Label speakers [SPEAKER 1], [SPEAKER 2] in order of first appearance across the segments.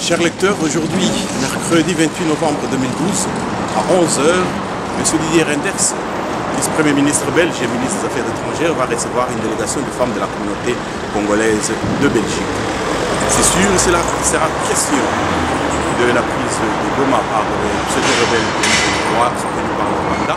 [SPEAKER 1] Chers lecteurs, aujourd'hui, mercredi 28 novembre 2012, à 11 h, M. Didier Reynders, vice-premier ministre belge et ministre des Affaires étrangères, va recevoir une délégation de femmes de la communauté congolaise de Belgique. C'est sûr, cela sera question de la prise de Goma par les pseudo-rebelles de droite soutenus par le Rwanda.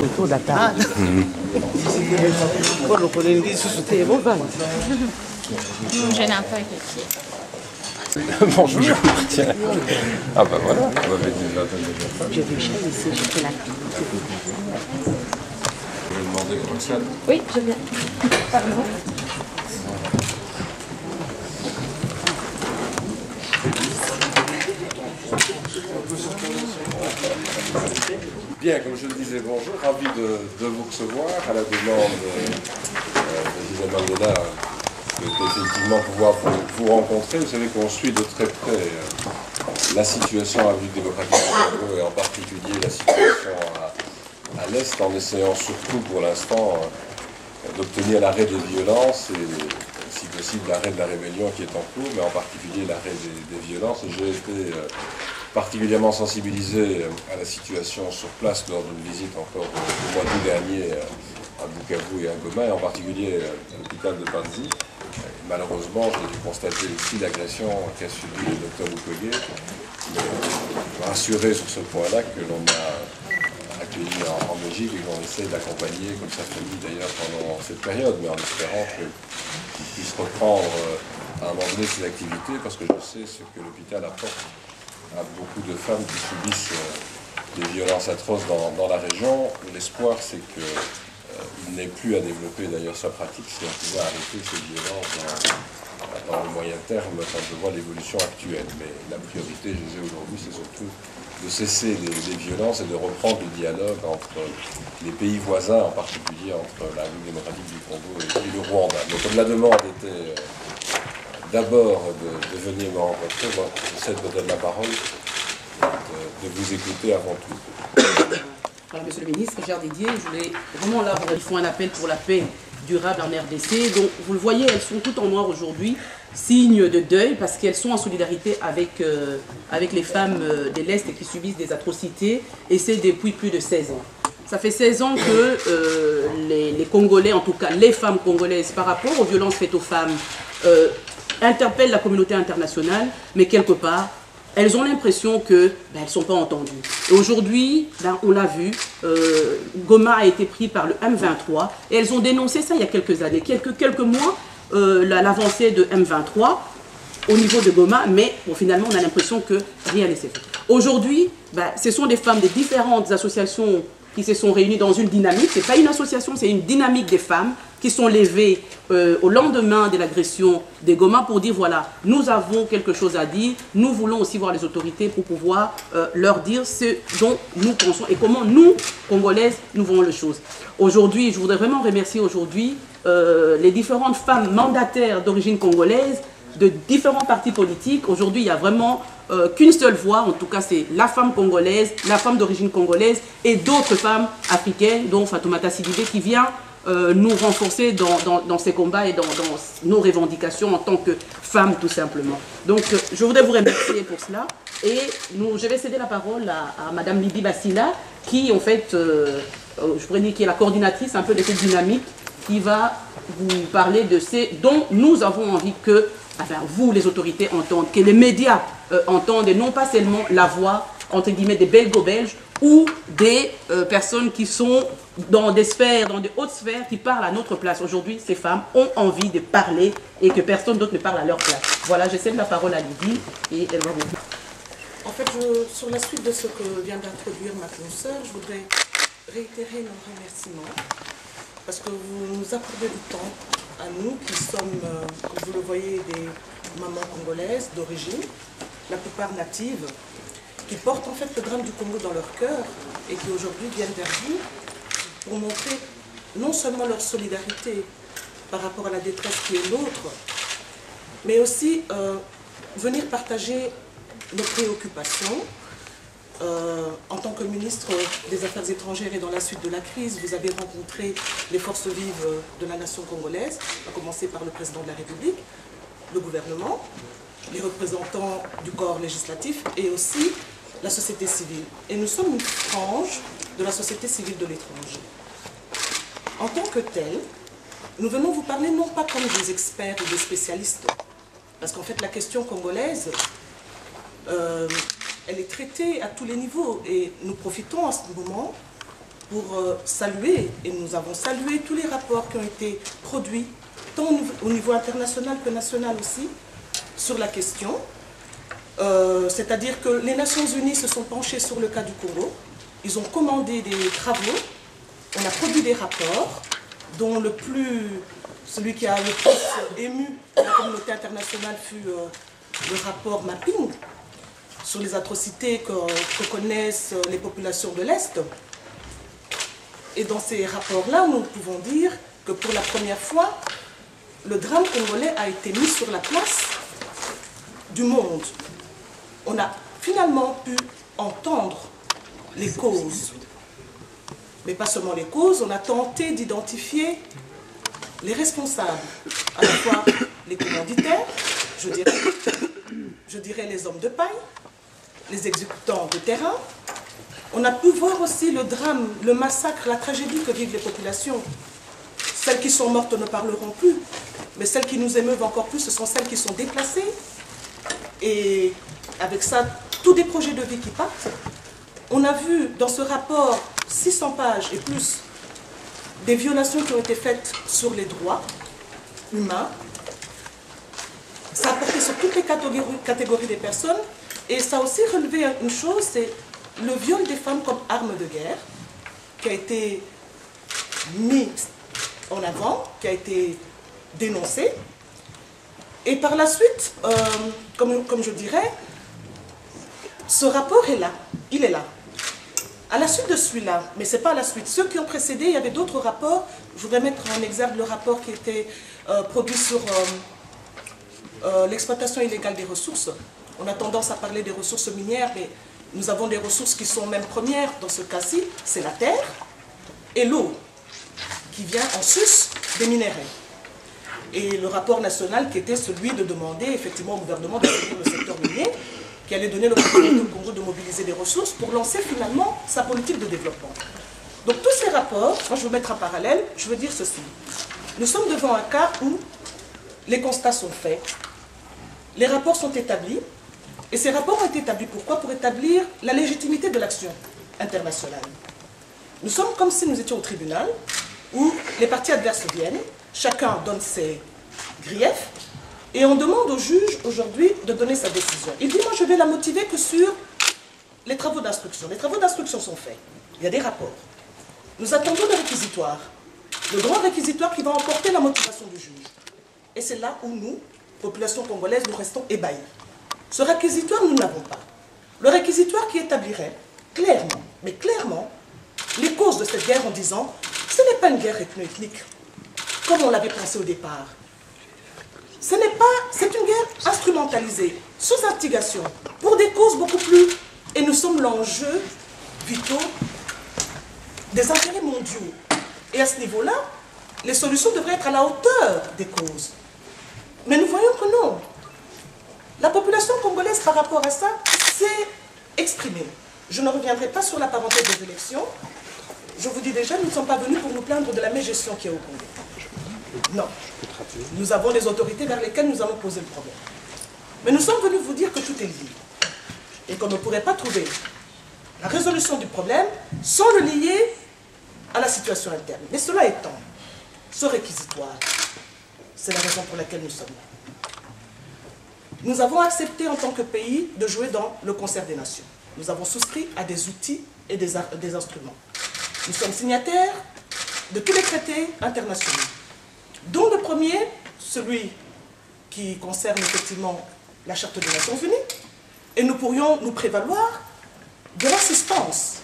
[SPEAKER 2] Autour de la table.
[SPEAKER 3] Je n'ai pas
[SPEAKER 4] Bonjour, tiens. Ah bah voilà, on va mettre une vingtaine de personnes.
[SPEAKER 2] J'ai vu Charles ici, j'ai fait la pub.
[SPEAKER 4] Je vais demander Roxane.
[SPEAKER 3] Oui, je viens. Pardon.
[SPEAKER 4] Bien, comme je le disais, bonjour, ravi de vous recevoir à la demande de Gisèle Mandela, effectivement pouvoir vous rencontrer. Vous savez qu'on suit de très près la situation à République démocratique du Congo et en particulier la situation à l'Est, en essayant surtout pour l'instant d'obtenir l'arrêt des violences et si possible l'arrêt de la rébellion qui est en cours, mais en particulier l'arrêt des violences. J'ai été particulièrement sensibilisé à la situation sur place lors d'une visite encore au mois d'août dernier à Bukavu et à Goma, et en particulier à l'hôpital de Panzi. Et malheureusement, j'ai dû constater aussi l'agression qu'a subi le docteur Mukwege, mais rassuré sur ce point-là que l'on a accueilli en Belgique et qu'on essaie d'accompagner, comme ça se dit d'ailleurs pendant cette période, mais en espérant qu'il puisse reprendre à un moment donné ses activités, parce que je sais ce que l'hôpital apporte à beaucoup de femmes qui subissent des violences atroces dans la région. L'espoir, c'est qu'il n'ait plus à développer d'ailleurs sa pratique si on pouvait arrêter ces violences dans le moyen terme quand je vois l'évolution actuelle. Mais la priorité, je disais aujourd'hui, c'est surtout de cesser les violences et de reprendre le dialogue entre les pays voisins, en particulier entre la République démocratique du Congo et le Rwanda. Donc comme la demande était d'abord de venir me rencontrer, moi j'essaie de vous donner la parole, de vous écouter avant tout.
[SPEAKER 2] Voilà, Monsieur le ministre, cher Didier, je voulais vraiment là, ils font un appel pour la paix durable en RDC. Donc vous le voyez, elles sont toutes en noir aujourd'hui, signe de deuil, parce qu'elles sont en solidarité avec les femmes de l'Est qui subissent des atrocités, et c'est depuis plus de 16 ans. Ça fait 16 ans que les Congolais, en tout cas les femmes congolaises, par rapport aux violences faites aux femmes, interpellent la communauté internationale, mais quelque part, elles ont l'impression qu'elles ne sont pas entendues. Et aujourd'hui, on l'a vu, Goma a été pris par le M23, et elles ont dénoncé ça il y a quelques années, quelques mois, l'avancée de M23 au niveau de Goma, mais bon, finalement, on a l'impression que rien ne s'est fait. Aujourd'hui, ce sont des femmes de différentes associations qui se sont réunies dans une dynamique. Ce n'est pas une association, c'est une dynamique des femmes qui sont levées au lendemain de l'agression des Goma pour dire voilà, nous avons quelque chose à dire, nous voulons aussi voir les autorités pour pouvoir leur dire ce dont nous pensons et comment nous, Congolaises, nous voyons les choses. Aujourd'hui, je voudrais vraiment remercier aujourd'hui les différentes femmes mandataires d'origine congolaise, de différents partis politiques. Aujourd'hui, il n'y a vraiment qu'une seule voix, en tout cas c'est la femme congolaise, la femme d'origine congolaise et d'autres femmes africaines, dont Fatoumata Sidibé, qui vient nous renforcer dans ces combats et dans nos revendications en tant que femmes tout simplement. Donc je voudrais vous remercier pour cela et je vais céder la parole à Madame Lydie Bassila qui en fait, je pourrais dire qui est la coordinatrice un peu de cette dynamique qui va vous parler de ces dont nous avons envie que vous les autorités entendent, que les médias entendent et non pas seulement la voix entre guillemets des belgo-belges ou des personnes qui sont dans des sphères, dans des hautes sphères, qui parlent à notre place. Aujourd'hui, ces femmes ont envie de parler et que personne d'autre ne parle à leur place. Voilà, je cède la parole à Lydie et elle va vous dire.
[SPEAKER 5] En fait, sur la suite de ce que vient d'introduire ma consoeur, je voudrais réitérer nos remerciements parce que vous nous accordez du temps à nous qui sommes, comme vous le voyez, des mamans congolaises d'origine, la plupart natives, qui portent en fait le drame du Congo dans leur cœur et qui aujourd'hui viennent vers vous pour montrer non seulement leur solidarité par rapport à la détresse qui est l'autre, mais aussi venir partager nos préoccupations. En tant que ministre des Affaires étrangères et dans la suite de la crise, vous avez rencontré les forces vives de la nation congolaise, à commencer par le président de la République, le gouvernement, les représentants du corps législatif et aussi la société civile. Et nous sommes une frange de la société civile de l'étranger. En tant que tel, nous venons vous parler non pas comme des experts ou des spécialistes, parce qu'en fait la question congolaise, elle est traitée à tous les niveaux et nous profitons à ce moment pour saluer, et nous avons salué tous les rapports qui ont été produits, tant au niveau international que national aussi, sur la question. C'est-à-dire que les Nations Unies se sont penchées sur le cas du Congo, ils ont commandé des travaux, on a produit des rapports, dont celui qui a le plus ému la communauté internationale fut le rapport Mapping, sur les atrocités que connaissent les populations de l'Est. Et dans ces rapports-là, nous pouvons dire que pour la première fois, le drame congolais a été mis sur la place du monde. On a finalement pu entendre les causes. Mais pas seulement les causes, on a tenté d'identifier les responsables, à la fois les commanditaires, je dirais les hommes de paille, les exécutants de terrain. On a pu voir aussi le drame, le massacre, la tragédie que vivent les populations. Celles qui sont mortes ne parleront plus, mais celles qui nous émeuvent encore plus, ce sont celles qui sont déplacées. Et avec ça, tous des projets de vie qui partent. On a vu dans ce rapport 600 pages et plus des violations qui ont été faites sur les droits humains. Ça a porté sur toutes les catégories des personnes. Et ça a aussi relevé une chose, c'est le viol des femmes comme arme de guerre, qui a été mis en avant, qui a été dénoncé. Et par la suite, comme je dirais, ce rapport est là, il est là. À la suite de celui-là, mais ce n'est pas à la suite, ceux qui ont précédé, il y avait d'autres rapports. Je voudrais mettre en exergue le rapport qui était produit sur l'exploitation illégale des ressources. On a tendance à parler des ressources minières, mais nous avons des ressources qui sont même premières. Dans ce cas-ci, c'est la terre et l'eau, qui vient en sus des minéraux. Et le rapport national qui était celui de demander effectivement au gouvernement de soutenir le secteur minier, qui allait donner l'opportunité au Congo de mobiliser des ressources pour lancer finalement sa politique de développement. Donc tous ces rapports, moi je veux mettre en parallèle, je veux dire ceci. Nous sommes devant un cas où les constats sont faits, les rapports sont établis, et ces rapports ont été établis pourquoi? Pour établir la légitimité de l'action internationale. Nous sommes comme si nous étions au tribunal, où les parties adverses viennent, chacun donne ses griefs, et on demande au juge aujourd'hui de donner sa décision. Il dit, moi je vais la motiver que sur les travaux d'instruction. Les travaux d'instruction sont faits, il y a des rapports. Nous attendons le réquisitoire, le grand réquisitoire qui va emporter la motivation du juge. Et c'est là où nous, population congolaise, nous restons ébahis. Ce réquisitoire, nous ne l'avons pas. Le réquisitoire qui établirait clairement, mais clairement, les causes de cette guerre en disant ce n'est pas une guerre ethno-ethnique, comme on l'avait pensé au départ. C'est une guerre instrumentalisée, sous instigation, pour des causes beaucoup plus... Et nous sommes l'enjeu vitaux des intérêts mondiaux. Et à ce niveau-là, les solutions devraient être à la hauteur des causes. Mais nous voyons que non. La population congolaise, par rapport à ça, s'est exprimée. Je ne reviendrai pas sur la parenthèse des élections. Je vous dis déjà, nous ne sommes pas venus pour nous plaindre de la mégestion qui est au Congo. Non. Nous avons les autorités vers lesquelles nous allons poser le problème. Mais nous sommes venus vous dire que tout est lié. Et qu'on ne pourrait pas trouver la résolution du problème sans le lier à la situation interne. Mais cela étant, ce réquisitoire, c'est la raison pour laquelle nous sommes là. Nous avons accepté en tant que pays de jouer dans le concert des nations. Nous avons souscrit à des outils et des instruments. Nous sommes signataires de tous les traités internationaux, dont le premier, celui qui concerne effectivement la Charte des Nations Unies, et nous pourrions nous prévaloir de l'assistance.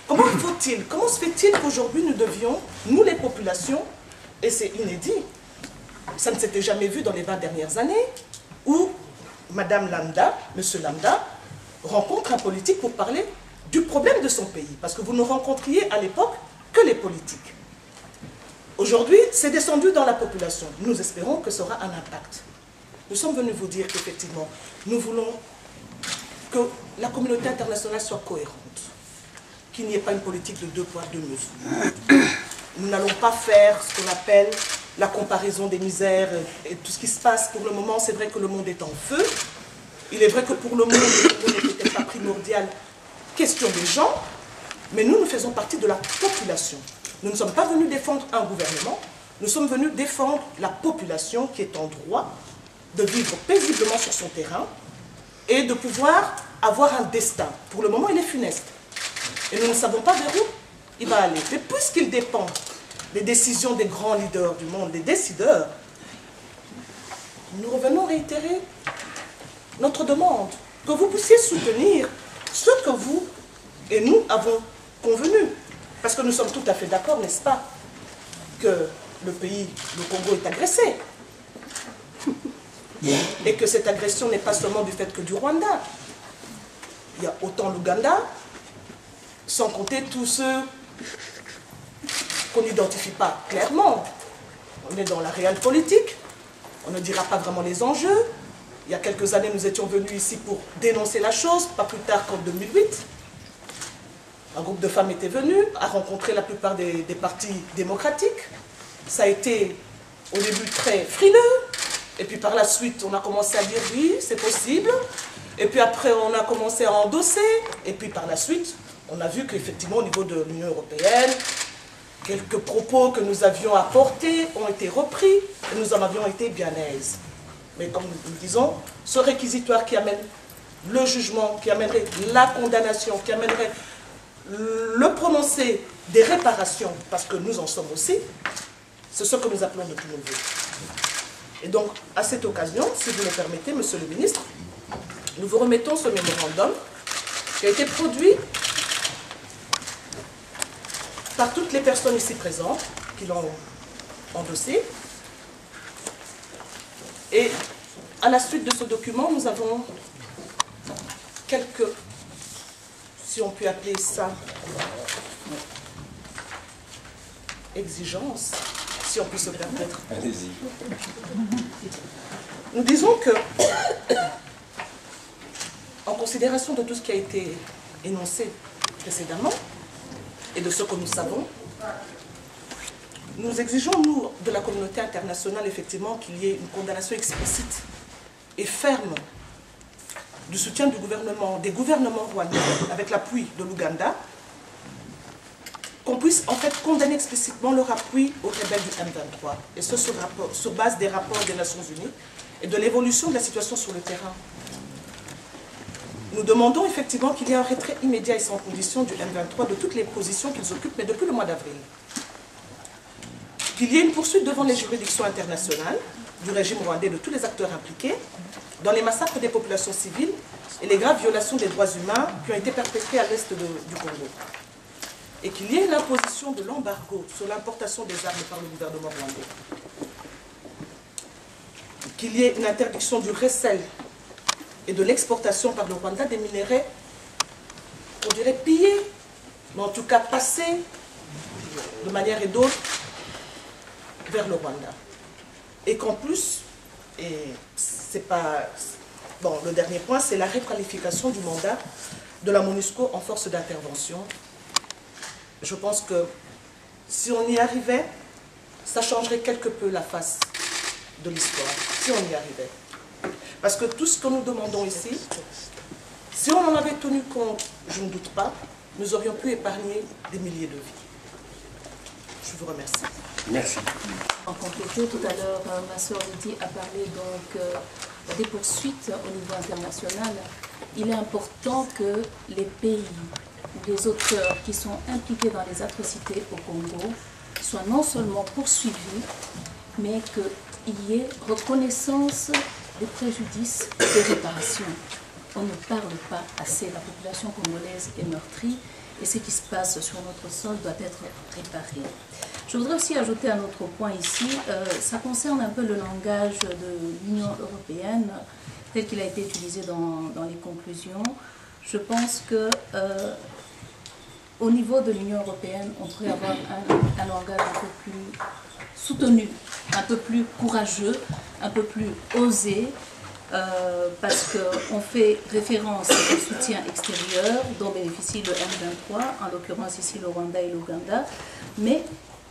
[SPEAKER 5] Comment se fait-il qu'aujourd'hui nous devions, nous les populations, et c'est inédit, ça ne s'était jamais vu dans les 20 dernières années, où Madame Lambda, Monsieur Lambda, rencontre un politique pour parler du problème de son pays, parce que vous ne rencontriez à l'époque que les politiques. Aujourd'hui, c'est descendu dans la population. Nous espérons que ça aura un impact. Nous sommes venus vous dire qu'effectivement, nous voulons que la communauté internationale soit cohérente, qu'il n'y ait pas une politique de 2 poids, 2 mesures. Nous n'allons pas faire ce qu'on appelle la comparaison des misères et tout ce qui se passe pour le moment. C'est vrai que le monde est en feu. Il est vrai que pour le monde, le monde n'est peut-être pas primordial, question des gens, mais nous faisons partie de la population. Nous ne sommes pas venus défendre un gouvernement, nous sommes venus défendre la population qui est en droit de vivre paisiblement sur son terrain et de pouvoir avoir un destin. Pour le moment, il est funeste. Et nous ne savons pas vers où il va aller. Mais puisqu'il dépend des décisions des grands leaders du monde, des décideurs, nous revenons réitérer notre demande, que vous puissiez soutenir ce que vous et nous avons convenu. Parce que nous sommes tout à fait d'accord, n'est-ce pas, que le pays, le Congo, est agressé. Et que cette agression n'est pas seulement du fait que du Rwanda. Il y a autant l'Ouganda, sans compter tous ceux qu'on n'identifie pas clairement. On est dans la réelle politique, on ne dira pas vraiment les enjeux. Il y a quelques années, nous étions venus ici pour dénoncer la chose, pas plus tard qu'en 2008. Un groupe de femmes était venu, a rencontré la plupart des partis démocratiques. Ça a été au début très frileux, et puis par la suite, on a commencé à dire oui, c'est possible. Et puis après, on a commencé à endosser, et puis par la suite, on a vu qu'effectivement, au niveau de l'Union européenne, quelques propos que nous avions apportés ont été repris, et nous en avions été bien aises. Mais comme nous le disons, ce réquisitoire qui amène le jugement, qui amènerait la condamnation, qui amènerait le prononcé des réparations, parce que nous en sommes aussi, c'est ce que nous appelons de tous nos vœux. Et donc, à cette occasion, si vous le permettez, Monsieur le Ministre, nous vous remettons ce mémorandum qui a été produit par toutes les personnes ici présentes qui l'ont endossé. Et à la suite de ce document, nous avons quelques, si on peut appeler ça, exigences, si on peut se permettre.
[SPEAKER 4] Allez-y.
[SPEAKER 5] Nous disons que, en considération de tout ce qui a été énoncé précédemment, et de ce que nous savons, nous exigeons, nous, de la communauté internationale, effectivement, qu'il y ait une condamnation explicite et ferme du soutien du gouvernement, des gouvernements rwandais, avec l'appui de l'Ouganda, qu'on puisse en fait condamner explicitement leur appui aux rebelles du M23, et ce sur base des rapports des Nations Unies et de l'évolution de la situation sur le terrain. Nous demandons effectivement qu'il y ait un retrait immédiat et sans condition du M23 de toutes les positions qu'ils occupent, mais depuis le mois d'avril. Qu'il y ait une poursuite devant les juridictions internationales du régime rwandais de tous les acteurs impliqués dans les massacres des populations civiles et les graves violations des droits humains qui ont été perpétrées à l'est du Congo. Et qu'il y ait l'imposition de l'embargo sur l'importation des armes par le gouvernement rwandais. Qu'il y ait une interdiction du recel et de l'exportation par le Rwanda des minéraux, on dirait pillés, mais en tout cas passés de manière et d'autre vers le Rwanda. Et qu'en plus, et c'est pas... Bon, le dernier point, c'est la requalification du mandat de la MONUSCO en force d'intervention. Je pense que si on y arrivait, ça changerait quelque peu la face de l'histoire, si on y arrivait. Parce que tout ce que nous demandons ici, Si on en avait tenu compte, je ne doute pas, nous aurions pu épargner des milliers de vies. Je vous remercie.
[SPEAKER 4] Merci.
[SPEAKER 3] En compléter, tout à l'heure, ma sœur Lydie a parlé donc des poursuites au niveau international. Il est important que les pays, les auteurs qui sont impliqués dans les atrocités au Congo soient non seulement poursuivis, mais qu'il y ait reconnaissance des préjudices et des réparations. On ne parle pas assez, la population congolaise est meurtrie et ce qui se passe sur notre sol doit être réparé. Je voudrais aussi ajouter un autre point ici, ça concerne un peu le langage de l'Union européenne tel qu'il a été utilisé dans les conclusions. Je pense que au niveau de l'Union européenne, on devrait avoir un langage un peu plus soutenu, un peu plus courageux, un peu plus osé, parce qu'on fait référence au soutien extérieur dont bénéficie le M23, en l'occurrence ici le Rwanda et l'Ouganda, mais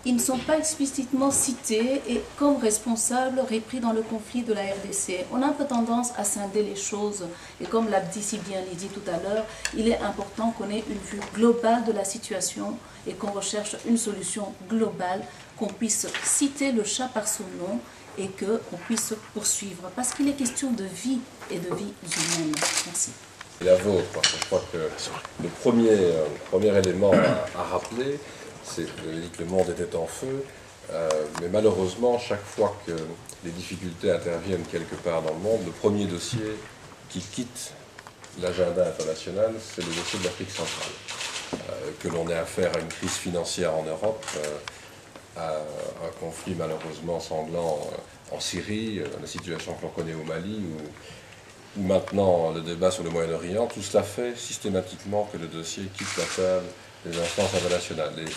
[SPEAKER 3] ils ne sont pas explicitement cités et comme responsables repris dans le conflit de la RDC. On a un peu tendance à scinder les choses et comme l'a dit si bien Lydie tout à l'heure, il est important qu'on ait une vue globale de la situation et qu'on recherche une solution globale, qu'on puisse citer le chat par son nom et qu'on puisse poursuivre. Parce qu'il est question de vie et de vie humaine. Merci.
[SPEAKER 4] Et la vôtre, parce que je crois que le premier élément à rappeler, c'est que le monde était en feu, mais malheureusement, chaque fois que les difficultés interviennent quelque part dans le monde, le premier dossier qui quitte l'agenda international, c'est le dossier de l'Afrique centrale. Que l'on ait affaire à une crise financière en Europe, à un conflit malheureusement sanglant en Syrie, la situation que l'on connaît au Mali, ou maintenant le débat sur le Moyen-Orient, tout cela fait systématiquement que le dossier quitte la table des instances internationales. Et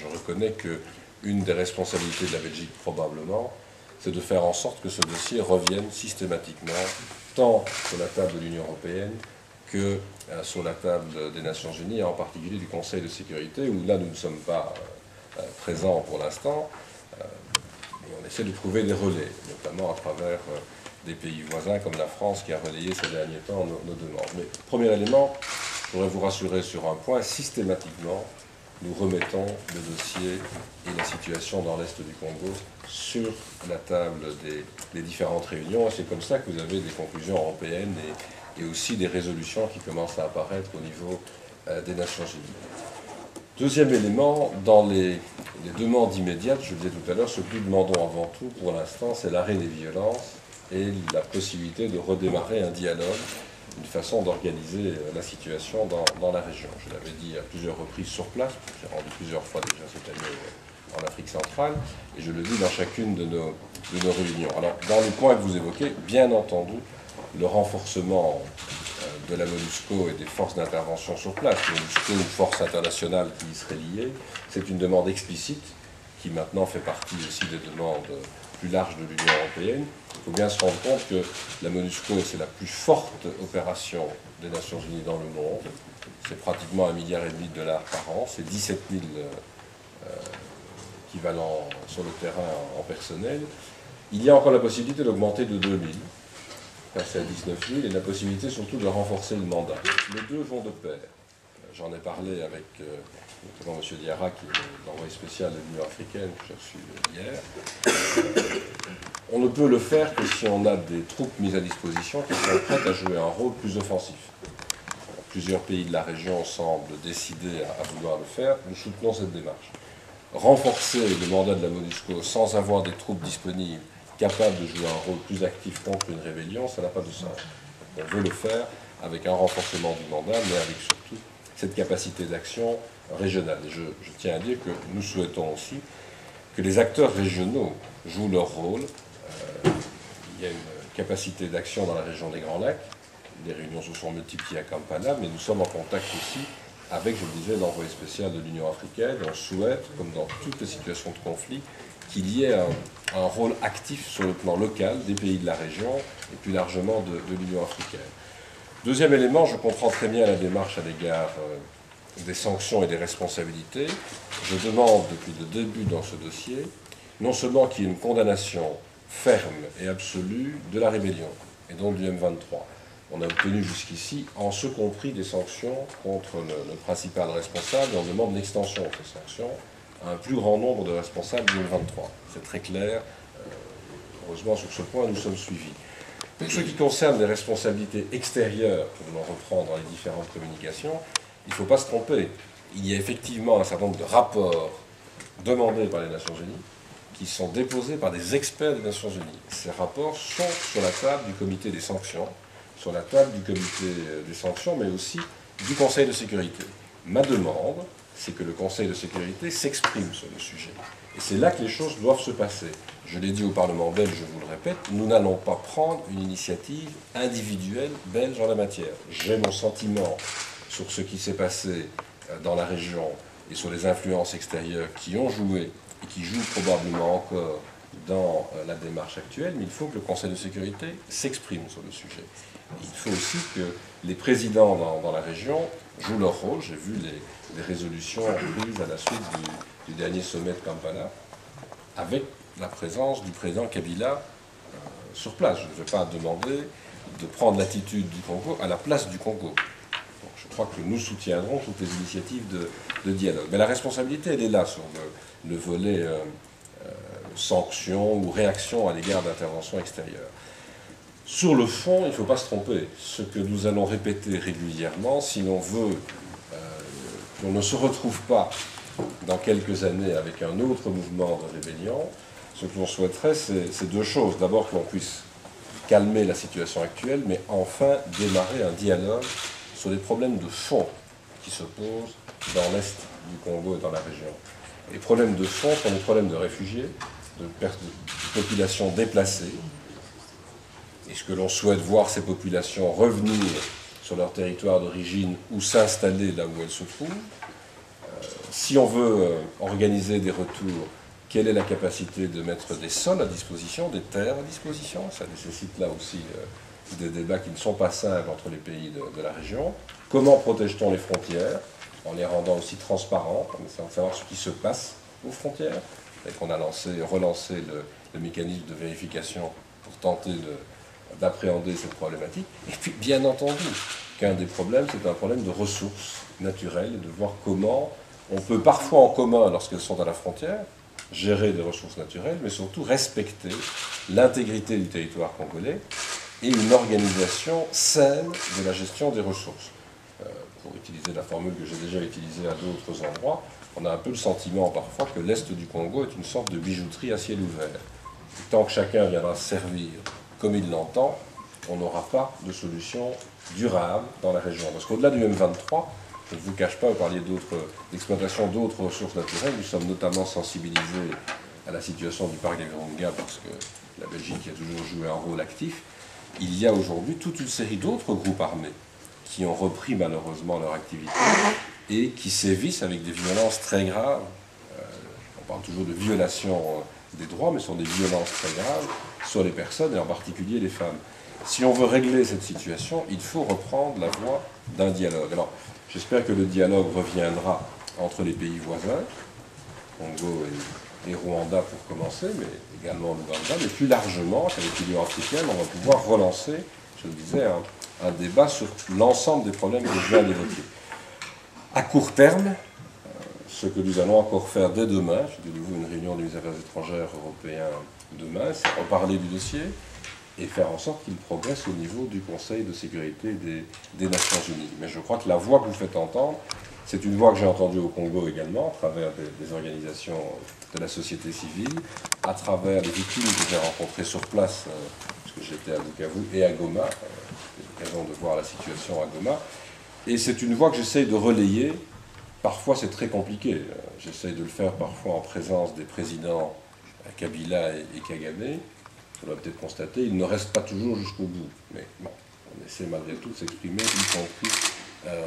[SPEAKER 4] je reconnais qu'une des responsabilités de la Belgique, probablement, c'est de faire en sorte que ce dossier revienne systématiquement, tant sur la table de l'Union européenne que sur la table des Nations Unies, et en particulier du Conseil de sécurité, où là nous ne sommes pas présents pour l'instant, et on essaie de trouver des relais, notamment à travers des pays voisins comme la France qui a relayé ces derniers temps nos demandes. Mais premier élément, je voudrais vous rassurer sur un point, systématiquement, nous remettons le dossier et la situation dans l'Est du Congo sur la table des différentes réunions. Et c'est comme ça que vous avez des conclusions européennes et aussi des résolutions qui commencent à apparaître au niveau des Nations Unies. Deuxième élément, dans les demandes immédiates, je le disais tout à l'heure, ce que nous demandons avant tout, pour l'instant, c'est l'arrêt des violences et la possibilité de redémarrer un dialogue, une façon d'organiser la situation dans la région. Je l'avais dit à plusieurs reprises sur place, j'ai rendu plusieurs fois déjà cette année en Afrique centrale, et je le dis dans chacune de nos réunions. Alors, dans les points que vous évoquez, bien entendu, le renforcement de la MONUSCO et des forces d'intervention sur place, MONUSCO, une force internationale qui y serait liée, c'est une demande explicite qui maintenant fait partie aussi des demandes plus larges de l'Union européenne. Il faut bien se rendre compte que la MONUSCO, c'est la plus forte opération des Nations Unies dans le monde. C'est pratiquement 1,5 milliard de dollars par an. C'est 17 000 équivalents sur le terrain en personnel. Il y a encore la possibilité d'augmenter de 2 000, passer à 19 000, et la possibilité surtout de renforcer le mandat. Les deux vont de pair. J'en ai parlé avec notamment M. Diarra, qui est l'envoyé spécial de l'Union africaine, que j'ai reçu hier. On ne peut le faire que si on a des troupes mises à disposition qui sont prêtes à jouer un rôle plus offensif. Plusieurs pays de la région semblent décidés à vouloir le faire. Nous soutenons cette démarche. Renforcer le mandat de la MONUSCO sans avoir des troupes disponibles capables de jouer un rôle plus actif contre une rébellion, ça n'a pas de sens. On veut le faire avec un renforcement du mandat, mais avec surtout cette capacité d'action régionale. Et je tiens à dire que nous souhaitons aussi que les acteurs régionaux jouent leur rôle. Il y a une capacité d'action dans la région des Grands Lacs. Les réunions se sont multipliées à Kampala, mais nous sommes en contact aussi avec, je le disais, l'envoyé spécial de l'Union africaine. On souhaite, comme dans toutes les situations de conflit, qu'il y ait un rôle actif sur le plan local des pays de la région et plus largement de l'Union africaine. Deuxième élément, je comprends très bien la démarche à l'égard des sanctions et des responsabilités. Je demande depuis le début dans ce dossier, non seulement qu'il y ait une condamnation ferme et absolue de la rébellion, et donc du M23. on a obtenu jusqu'ici, en ce compris des sanctions contre le principal responsable, et on demande l'extension de ces sanctions à un plus grand nombre de responsables de 2023. C'est très clair. Heureusement, sur ce point, nous sommes suivis. Pour ce qui concerne les responsabilités extérieures, que nous reprendre dans les différentes communications, il ne faut pas se tromper. Il y a effectivement un certain nombre de rapports demandés par les Nations Unies qui sont déposés par des experts des Nations Unies. Ces rapports sont sur la table du comité des sanctions, sur la table du comité des sanctions, mais aussi du Conseil de sécurité. Ma demande, c'est que le Conseil de sécurité s'exprime sur le sujet. Et c'est là que les choses doivent se passer. Je l'ai dit au Parlement belge, je vous le répète, nous n'allons pas prendre une initiative individuelle belge en la matière. J'ai mon sentiment sur ce qui s'est passé dans la région et sur les influences extérieures qui ont joué et qui jouent probablement encore dans la démarche actuelle, mais il faut que le Conseil de sécurité s'exprime sur le sujet. Il faut aussi que les présidents dans la région jouent leur rôle. J'ai vu les résolutions prises à la suite du dernier sommet de Kampala, avec la présence du président Kabila sur place. Je ne vais pas demander de prendre l'attitude du Congo à la place du Congo. Bon, je crois que nous soutiendrons toutes les initiatives de dialogue. Mais la responsabilité, elle est là sur le volet sanctions ou réaction à l'égard d'interventions extérieures. Sur le fond, il ne faut pas se tromper. Ce que nous allons répéter régulièrement, si l'on veut qu'on ne se retrouve pas dans quelques années avec un autre mouvement de rébellion, ce que l'on souhaiterait, c'est deux choses. D'abord, que l'on puisse calmer la situation actuelle, mais enfin démarrer un dialogue sur les problèmes de fond qui se posent dans l'Est du Congo et dans la région. Les problèmes de fond sont les problèmes de réfugiés, de populations déplacées. Est-ce que l'on souhaite voir ces populations revenir sur leur territoire d'origine ou s'installer là où elles se trouvent? Si on veut organiser des retours, quelle est la capacité de mettre des sols à disposition, des terres à disposition? Ça nécessite là aussi des débats qui ne sont pas simples entre les pays de la région. Comment protège-t-on les frontières en les rendant aussi transparentes, en essayant de savoir ce qui se passe aux frontières? Et qu'on a relancé le mécanisme de vérification pour tenter d'appréhender cette problématique. Et puis, bien entendu, qu'un des problèmes, c'est un problème de ressources naturelles, et de voir comment on peut parfois en commun, lorsqu'elles sont à la frontière, gérer des ressources naturelles, mais surtout respecter l'intégrité du territoire congolais et une organisation saine de la gestion des ressources. Pour utiliser la formule que j'ai déjà utilisée à d'autres endroits, on a un peu le sentiment parfois que l'Est du Congo est une sorte de bijouterie à ciel ouvert. Et tant que chacun viendra servir comme il l'entend, on n'aura pas de solution durable dans la région. Parce qu'au-delà du M23, je ne vous cache pas, vous parliez d'exploitation d'autres ressources naturelles, nous sommes notamment sensibilisés à la situation du parc des Virunga, parce que la Belgique a toujours joué un rôle actif. Il y a aujourd'hui toute une série d'autres groupes armés qui ont repris malheureusement leur activité et qui sévissent avec des violences très graves. On parle toujours de violations des droits, mais ce sont des violences très graves sur les personnes et en particulier les femmes. Si on veut régler cette situation, il faut reprendre la voie d'un dialogue. Alors, j'espère que le dialogue reviendra entre les pays voisins, Congo et Rwanda pour commencer, mais également l'Ouganda, mais plus largement, avec l'Union africaine, on va pouvoir relancer, je le disais, un débat sur l'ensemble des problèmes que je viens d'évoquer. À court terme, ce que nous allons encore faire dès demain, j'ai de nouveau une réunion des affaires étrangères européens demain, c'est reparler du dossier et faire en sorte qu'il progresse au niveau du Conseil de sécurité des Nations Unies. Mais je crois que la voix que vous faites entendre, c'est une voix que j'ai entendue au Congo également, à travers des organisations de la société civile, à travers les victimes que j'ai rencontrées sur place, parce que j'étais à Bukavu et à Goma, j'ai eu l'occasion de voir la situation à Goma, et c'est une voix que j'essaye de relayer. Parfois c'est très compliqué, j'essaye de le faire parfois en présence des présidents Kabila et Kagame. On doit peut-être constater, il ne reste pas toujours jusqu'au bout, mais bon, on essaie malgré tout de s'exprimer, y compris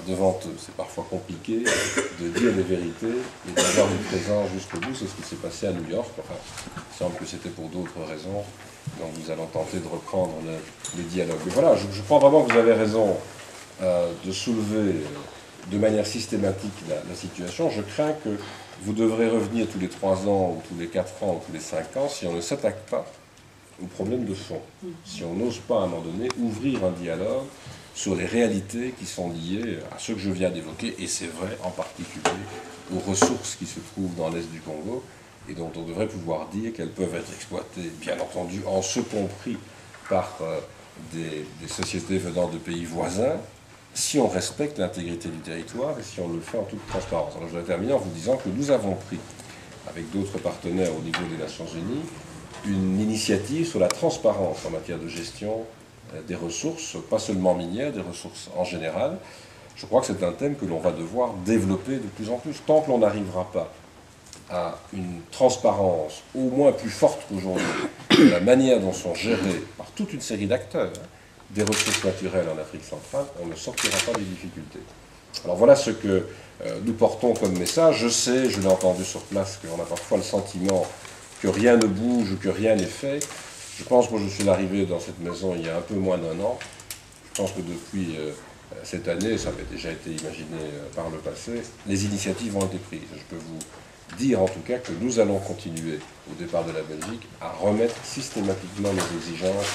[SPEAKER 4] devant eux. C'est parfois compliqué de dire les vérités et d'avoir une présence jusqu'au bout. C'est ce qui s'est passé à New York. Enfin, il semble que c'était pour d'autres raisons. Donc nous allons tenter de reprendre le dialogue. Mais voilà, je crois vraiment que vous avez raison de soulever de manière systématique la situation. Je crains que vous devrez revenir tous les 3 ans, ou tous les 4 ans, ou tous les 5 ans, si on ne s'attaque pas au problème de fond. Si on n'ose pas, à un moment donné, ouvrir un dialogue sur les réalités qui sont liées à ce que je viens d'évoquer, et c'est vrai en particulier aux ressources qui se trouvent dans l'Est du Congo, et dont on devrait pouvoir dire qu'elles peuvent être exploitées, bien entendu, en ce compris par des sociétés venant de pays voisins, si on respecte l'intégrité du territoire et si on le fait en toute transparence. Alors je vais terminer en vous disant que nous avons pris, avec d'autres partenaires au niveau des Nations Unies, une initiative sur la transparence en matière de gestion des ressources, pas seulement minières, des ressources en général. Je crois que c'est un thème que l'on va devoir développer de plus en plus. Tant que l'on n'arrivera pas à une transparence au moins plus forte qu'aujourd'hui de la manière dont sont gérées par toute une série d'acteurs des ressources naturelles en Afrique centrale, on ne sortira pas des difficultés. Alors voilà ce que nous portons comme message. Je sais, je l'ai entendu sur place, qu'on a parfois le sentiment que rien ne bouge ou que rien n'est fait. Je pense que je suis arrivé dans cette maison il y a un peu moins d'1 an. Je pense que depuis cette année, ça avait déjà été imaginé par le passé, les initiatives ont été prises. Je peux vous dire en tout cas que nous allons continuer, au départ de la Belgique, à remettre systématiquement nos exigences,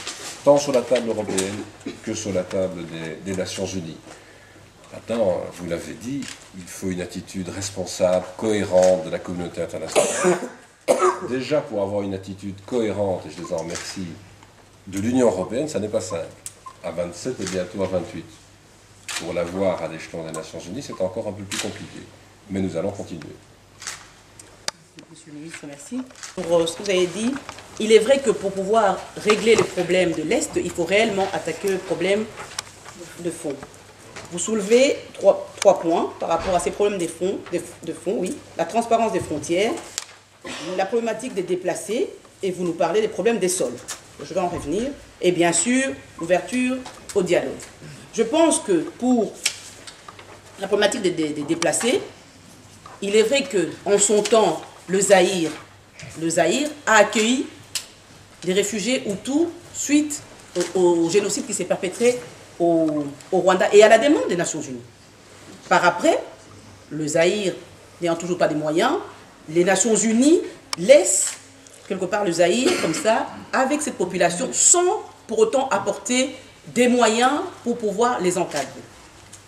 [SPEAKER 4] tant sur la table européenne que sur la table des Nations Unies. Maintenant, vous l'avez dit, il faut une attitude responsable, cohérente de la communauté internationale. Déjà, pour avoir une attitude cohérente, et je les en remercie, de l'Union européenne, ça n'est pas simple. À 27 et bientôt à 28. Pour l'avoir à l'échelon des Nations Unies, c'est encore un peu plus compliqué. Mais nous allons continuer.
[SPEAKER 2] Monsieur le ministre, merci. Pour ce que vous avez dit, il est vrai que pour pouvoir régler les problèmes de l'Est, il faut réellement attaquer le problème de fond. Vous soulevez trois points par rapport à ces problèmes de fond, oui. La transparence des frontières, la problématique des déplacés, et vous nous parlez des problèmes des sols. Je vais en revenir. Et bien sûr, l'ouverture au dialogue. Je pense que pour la problématique des déplacés, il est vrai qu'en son temps, le Zaïre a accueilli des réfugiés Hutus suite au génocide qui s'est perpétré au Rwanda et à la demande des Nations Unies. Par après, le Zaïre n'ayant toujours pas de moyens, les Nations Unies laissent quelque part le Zaïre comme ça, avec cette population, sans pour autant apporter des moyens pour pouvoir les encadrer.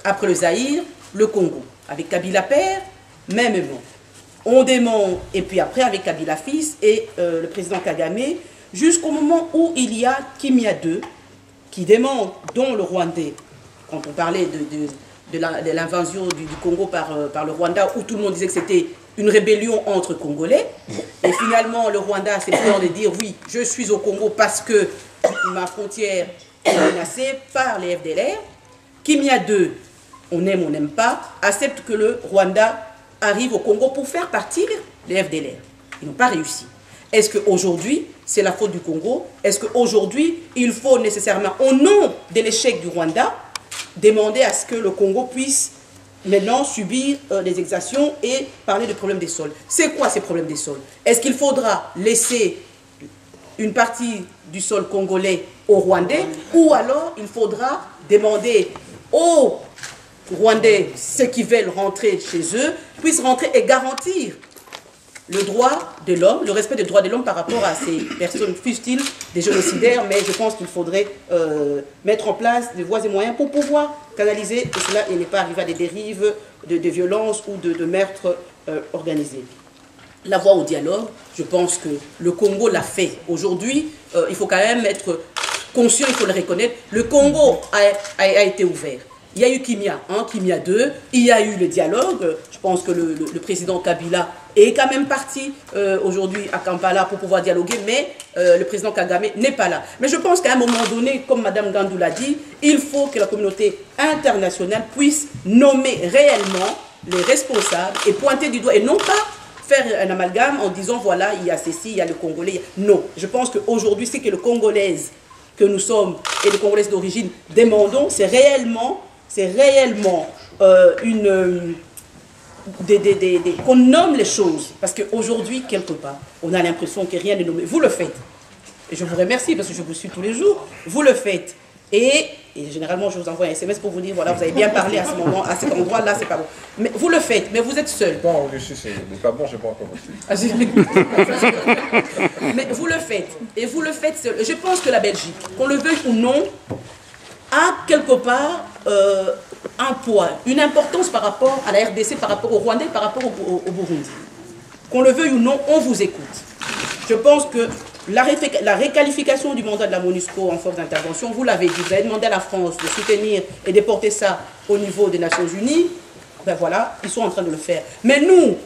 [SPEAKER 2] Après le Zaïre, le Congo, avec Kabila père, mêmement. On demande, et puis après avec Kabila fils et le président Kagame, jusqu'au moment où il y a Kimia II, qui demande, dont le Rwandais, quand on parlait de l'invasion du Congo par le Rwanda, où tout le monde disait que c'était une rébellion entre Congolais, et finalement le Rwanda s'est pris de dire oui, je suis au Congo parce que ma frontière est menacée par les FDLR. Kimia II, on aime, on n'aime pas, accepte que le Rwanda arrive au Congo pour faire partir les FDLR. Ils n'ont pas réussi. Est-ce qu'aujourd'hui, c'est la faute du Congo? Est-ce qu'aujourd'hui, il faut nécessairement, au nom de l'échec du Rwanda, demander à ce que le Congo puisse maintenant subir des exactions et parler de problèmes des sols? C'est quoi ces problèmes des sols? Est-ce qu'il faudra laisser une partie du sol congolais aux Rwandais, ou alors il faudra demander aux Rwandais, ceux qui veulent rentrer chez eux, puissent rentrer et garantir le droit de l'homme, le respect des droits de l'homme par rapport à ces personnes, fussent-ils des génocidaires, mais je pense qu'il faudrait mettre en place des voies et moyens pour pouvoir canaliser cela et ne pas arriver à des dérives de violence ou de meurtres organisés. La voie au dialogue, je pense que le Congo l'a fait. Aujourd'hui, il faut quand même être conscient, il faut le reconnaître, le Congo a été ouvert. Il y a eu Kimia 1, Kimia 2, il y a eu le dialogue. Je pense que le président Kabila est quand même parti aujourd'hui à Kampala pour pouvoir dialoguer, mais le président Kagame n'est pas là. Mais je pense qu'à un moment donné, comme Mme Gandou l'a dit, il faut que la communauté internationale puisse nommer réellement les responsables et pointer du doigt, et non pas faire un amalgame en disant voilà, il y a ceci, il y a le Congolais. Non, je pense qu'aujourd'hui, c'est que le Congolais que nous sommes et les Congolais d'origine demandons, c'est réellement qu'on nomme les choses. Parce qu'aujourd'hui, quelque part, on a l'impression que rien n'est nommé. Vous le faites. Et je vous remercie parce que je vous suis tous les jours. Vous le faites. Et et généralement je vous envoie un SMS pour vous dire, voilà, vous avez bien parlé à ce moment, à cet endroit-là, c'est pas bon. Mais vous le faites, mais vous êtes seul.
[SPEAKER 4] Non, Lucie, c'est pas bon, j'ai pas encore reçu.
[SPEAKER 2] Mais vous le faites, et vous le faites seul. Je pense que la Belgique, qu'on le veuille ou non, a quelque part un poids, une importance par rapport à la RDC, par rapport au Rwandais, par rapport au Burundi. Qu'on le veuille ou non, on vous écoute. Je pense que la réqualification du mandat de la MONUSCO en force d'intervention, vous l'avez dit, vous avez demandé à la France de soutenir et de porter ça au niveau des Nations Unies, ben voilà, ils sont en train de le faire. Mais nous,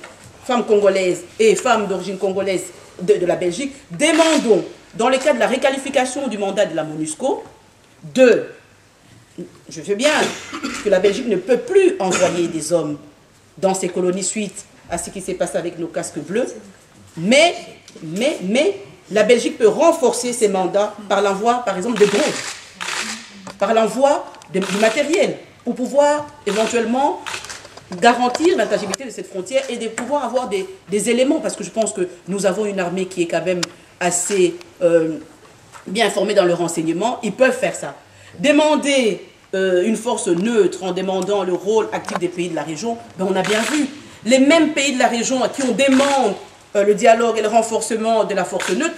[SPEAKER 2] femmes congolaises et femmes d'origine congolaise de la Belgique, demandons, dans le cadre de la réqualification du mandat de la MONUSCO, je veux bien que la Belgique ne peut plus envoyer des hommes dans ces colonies suite à ce qui s'est passé avec nos casques bleus, mais la Belgique peut renforcer ses mandats par l'envoi, par exemple, de drones, par l'envoi du matériel, pour pouvoir éventuellement garantir l'intangibilité de cette frontière et de pouvoir avoir des éléments, parce que je pense que nous avons une armée qui est quand même assez bien formée dans le renseignement, ils peuvent faire ça. Demander une force neutre en demandant le rôle actif des pays de la région, ben on a bien vu. Les mêmes pays de la région à qui on demande le dialogue et le renforcement de la force neutre,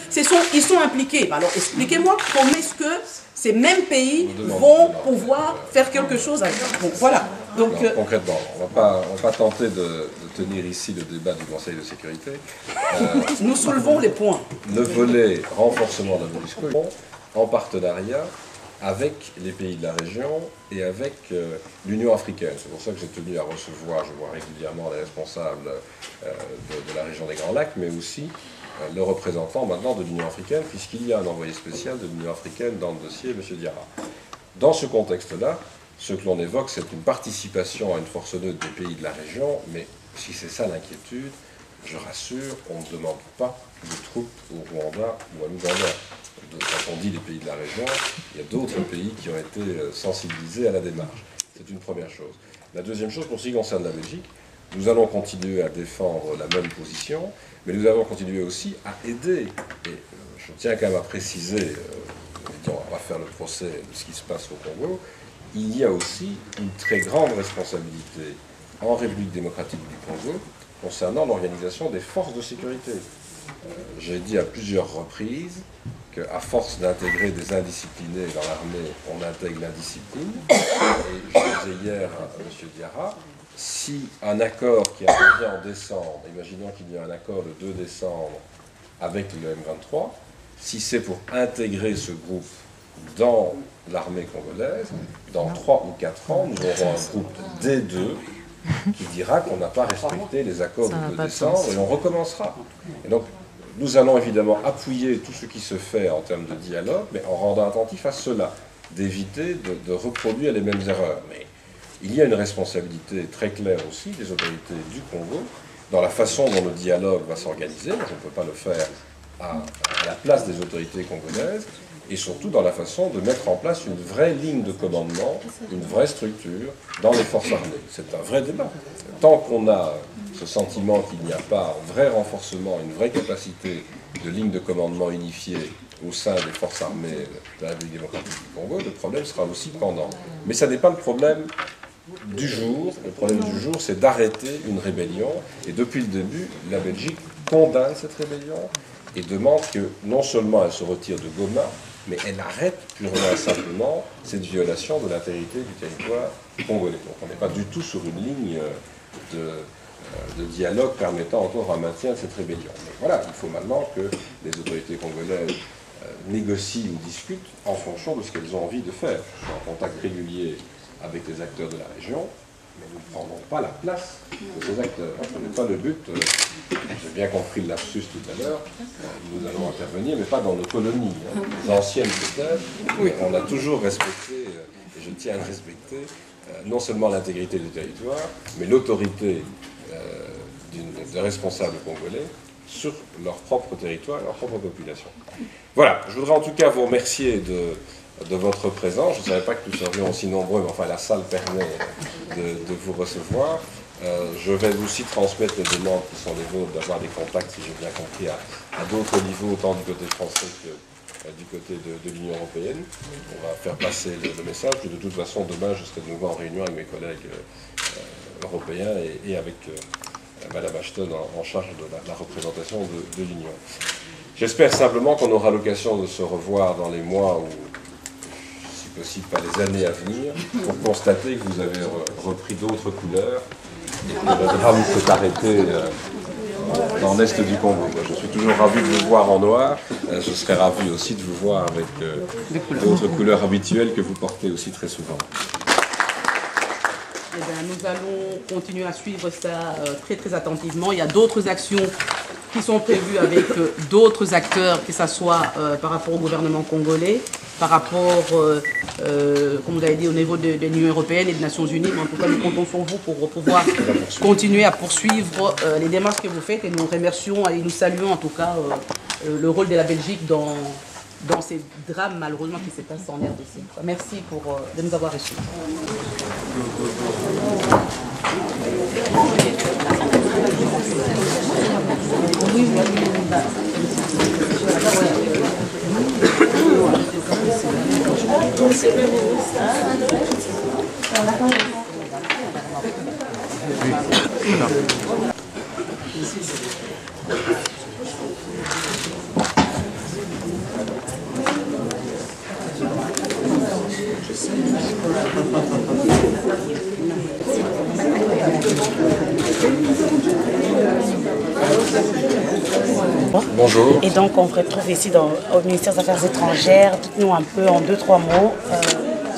[SPEAKER 2] ils sont impliqués. Alors expliquez-moi comment est-ce que ces mêmes pays vont pouvoir faire quelque chose avec ça. Donc voilà. Donc,
[SPEAKER 4] concrètement, on va pas tenter de tenir ici le débat du Conseil de sécurité.
[SPEAKER 2] Nous soulevons les points.
[SPEAKER 4] Le volet renforcement de la MONUSCO en partenariat avec les pays de la région et avec l'Union africaine. C'est pour ça que j'ai tenu à recevoir, je vois régulièrement les responsables de la région des Grands Lacs, mais aussi le représentant maintenant de l'Union africaine, puisqu'il y a un envoyé spécial de l'Union africaine dans le dossier, M. Diarra. Dans ce contexte-là, ce que l'on évoque, c'est une participation à une force neutre des pays de la région, mais si c'est ça l'inquiétude, je rassure, on ne demande pas de troupes au Rwanda ou à l'Ouganda. Quand on dit les pays de la région, il y a d'autres pays qui ont été sensibilisés à la démarche. C'est une première chose. La deuxième chose, pour ce qui concerne la Belgique, nous allons continuer à défendre la même position, mais nous allons continuer aussi à aider. Et je tiens quand même à préciser, on va faire le procès de ce qui se passe au Congo, il y a aussi une très grande responsabilité en République démocratique du Congo concernant l'organisation des forces de sécurité. J'ai dit à plusieurs reprises qu'à force d'intégrer des indisciplinés dans l'armée, on intègre l'indiscipline. Et je disais hier à M. Diarra, si un accord qui arrive en décembre, imaginons qu'il y ait un accord le 2 décembre avec le M23, si c'est pour intégrer ce groupe dans l'armée congolaise, dans 3 ou 4 ans, nous aurons un groupe D2 qui dira qu'on n'a pas respecté les accords du 2 décembre et on recommencera. Et donc, nous allons évidemment appuyer tout ce qui se fait en termes de dialogue, mais en rendant attentif à cela, d'éviter de reproduire les mêmes erreurs. Mais il y a une responsabilité très claire aussi des autorités du Congo dans la façon dont le dialogue va s'organiser. Je ne peux pas le faire à la place des autorités congolaises, et surtout dans la façon de mettre en place une vraie ligne de commandement, une vraie structure dans les forces armées. C'est un vrai débat. Tant qu'on a ce sentiment qu'il n'y a pas un vrai renforcement, une vraie capacité de ligne de commandement unifiée au sein des forces armées de la République démocratique du Congo, le problème sera aussi pendant. Mais ça n'est pas le problème du jour. Le problème du jour, c'est d'arrêter une rébellion. Et depuis le début, la Belgique condamne cette rébellion et demande que non seulement elle se retire de Goma, mais elle arrête purement et simplement cette violation de l'intégrité du territoire congolais. Donc on n'est pas du tout sur une ligne de dialogue permettant encore un maintien de cette rébellion. Mais voilà, il faut maintenant que les autorités congolaises négocient ou discutent en fonction de ce qu'elles ont envie de faire. Je suis en contact régulier avec les acteurs de la région, mais nous ne prendrons pas la place de ces acteurs. Ce n'est pas le but. J'ai bien compris le lapsus tout à l'heure. Nous allons intervenir, mais pas dans nos colonies. Les anciennes peut-être. Oui. On a toujours respecté, et je tiens à le respecter, non seulement l'intégrité du territoire, mais l'autorité des responsables congolais sur leur propre territoire et leur propre population. Voilà, je voudrais en tout cas vous remercier de votre présence. Je ne savais pas que nous serions aussi nombreux, mais enfin la salle permet de vous recevoir. Je vais aussi transmettre les demandes qui sont les vôtres d'avoir des contacts, si j'ai bien compris, à d'autres niveaux, autant du côté français du côté de l'Union européenne. On va faire passer le message. De toute façon, demain, je serai de nouveau en réunion avec mes collègues européens et avec Madame Ashton en charge de la représentation de l'Union. J'espère simplement qu'on aura l'occasion de se revoir dans les mois ou, si possible, pas les années à venir, pour constater que vous avez repris d'autres couleurs et que le drame s'est arrêté dans l'Est du Congo. Je suis toujours ravi de vous voir en noir. Je serais ravi aussi de vous voir avec d'autres couleurs habituelles que vous portez aussi très souvent.
[SPEAKER 2] Eh bien, nous allons continuer à suivre ça très très attentivement. Il y a d'autres actions qui sont prévues avec d'autres acteurs, que ce soit par rapport au gouvernement congolais, par rapport, comme vous avez dit, au niveau de l'Union européenne et des Nations Unies. Mais en tout cas, nous comptons sur vous pour pouvoir continuer à poursuivre les démarches que vous faites. Et nous remercions et nous saluons en tout cas le rôle de la Belgique dans ces drames malheureusement qui se passent en RDC. Merci de nous avoir reçus.
[SPEAKER 6] Bonjour. Et donc on se retrouve ici au ministère des Affaires étrangères. Dites-nous un peu en 2-3 mots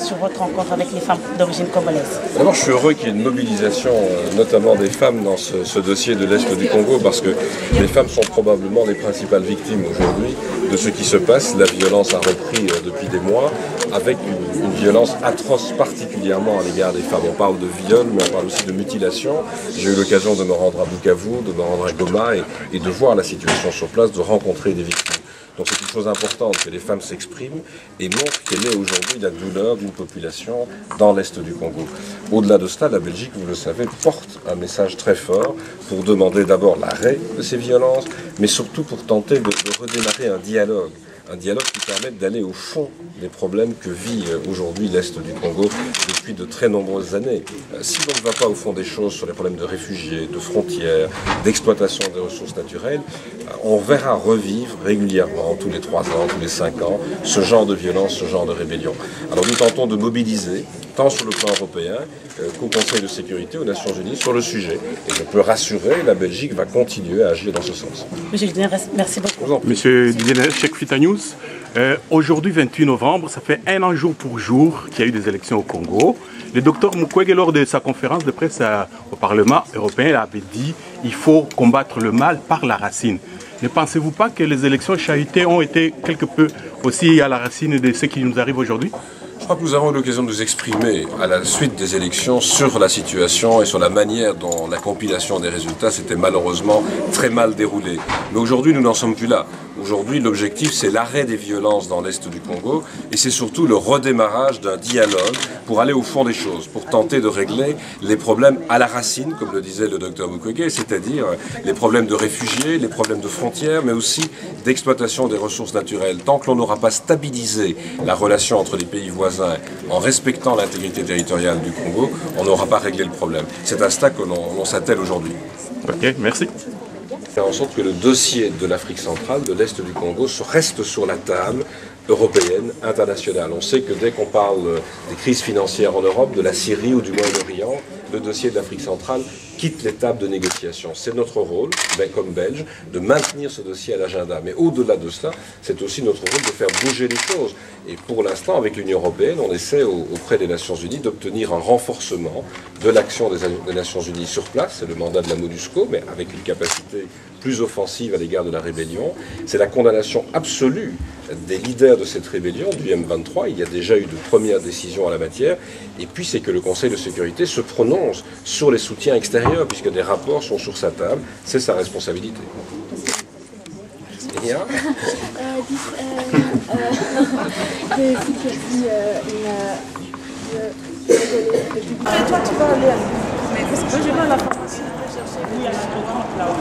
[SPEAKER 6] sur votre rencontre avec les femmes d'origine congolaise.
[SPEAKER 4] D'abord, je suis heureux qu'il y ait une mobilisation, notamment des femmes, dans ce dossier de l'Est du Congo, parce que les femmes sont probablement les principales victimes aujourd'hui de ce qui se passe. La violence a repris depuis des mois, avec une violence atroce, particulièrement à l'égard des femmes. On parle de viol, mais on parle aussi de mutilation. J'ai eu l'occasion de me rendre à Bukavu, de me rendre à Goma et de voir la situation sur place, de rencontrer des victimes. Donc c'est une chose importante que les femmes s'expriment et montrent quelle est aujourd'hui la douleur d'une population dans l'Est du Congo. Au-delà de cela, la Belgique, vous le savez, porte un message très fort pour demander d'abord l'arrêt de ces violences, mais surtout pour tenter de redémarrer un dialogue qui permette d'aller au fond des problèmes que vit aujourd'hui l'Est du Congo depuis de très nombreuses années. Si l'on ne va pas au fond des choses sur les problèmes de réfugiés, de frontières, d'exploitation des ressources naturelles, on verra revivre régulièrement, tous les 3 ans, tous les 5 ans, ce genre de violence, ce genre de rébellion. Alors nous tentons de mobiliser, tant sur le plan européen qu'au Conseil de sécurité, aux Nations Unies, sur le sujet. Et je peux rassurer, la Belgique va continuer à agir dans ce sens.
[SPEAKER 6] Monsieur Didier, merci beaucoup.
[SPEAKER 1] Monsieur Didier, Cheikh Fita News. Aujourd'hui, 28 novembre, ça fait 1 an jour pour jour qu'il y a eu des élections au Congo. Le docteur Mukwege, lors de sa conférence de presse au Parlement européen, avait dit qu'il faut combattre le mal par la racine. Ne pensez-vous pas que les élections chahutées ont été quelque peu aussi à la racine de ce qui nous arrive aujourd'hui ?
[SPEAKER 4] Je crois que nous avons eu l'occasion de nous exprimer à la suite des élections sur la situation et sur la manière dont la compilation des résultats s'était malheureusement très mal déroulée. Mais aujourd'hui, nous n'en sommes plus là. Aujourd'hui, l'objectif, c'est l'arrêt des violences dans l'Est du Congo et c'est surtout le redémarrage d'un dialogue pour aller au fond des choses, pour tenter de régler les problèmes à la racine, comme le disait le docteur Mukwege, c'est-à-dire les problèmes de réfugiés, les problèmes de frontières, mais aussi d'exploitation des ressources naturelles. Tant que l'on n'aura pas stabilisé la relation entre les pays voisins en respectant l'intégrité territoriale du Congo, on n'aura pas réglé le problème. C'est à cela que l'on s'attelle aujourd'hui.
[SPEAKER 1] Ok, merci.
[SPEAKER 4] Faire en sorte que le dossier de l'Afrique centrale, de l'Est du Congo, reste sur la table européenne, internationale. On sait que dès qu'on parle des crises financières en Europe, de la Syrie ou du Moyen-Orient, le dossier de l'Afrique centrale quitte les tables de négociation. C'est notre rôle, comme Belge, de maintenir ce dossier à l'agenda. Mais au-delà de cela, c'est aussi notre rôle de faire bouger les choses. Et pour l'instant, avec l'Union européenne, on essaie auprès des Nations Unies d'obtenir un renforcement de l'action des Nations Unies sur place. C'est le mandat de la MONUSCO, mais avec une capacité plus offensive à l'égard de la rébellion. C'est la condamnation absolue des leaders de cette rébellion, du M23. Il y a déjà eu de premières décisions en la matière. Et puis, c'est que le Conseil de sécurité se prononce sur les soutiens extérieurs, puisque des rapports sont sur sa table. C'est sa responsabilité. Et
[SPEAKER 7] toi, tu vas aller. Mais parce que je vais à la pharmacie. Il y a la programme là-haut.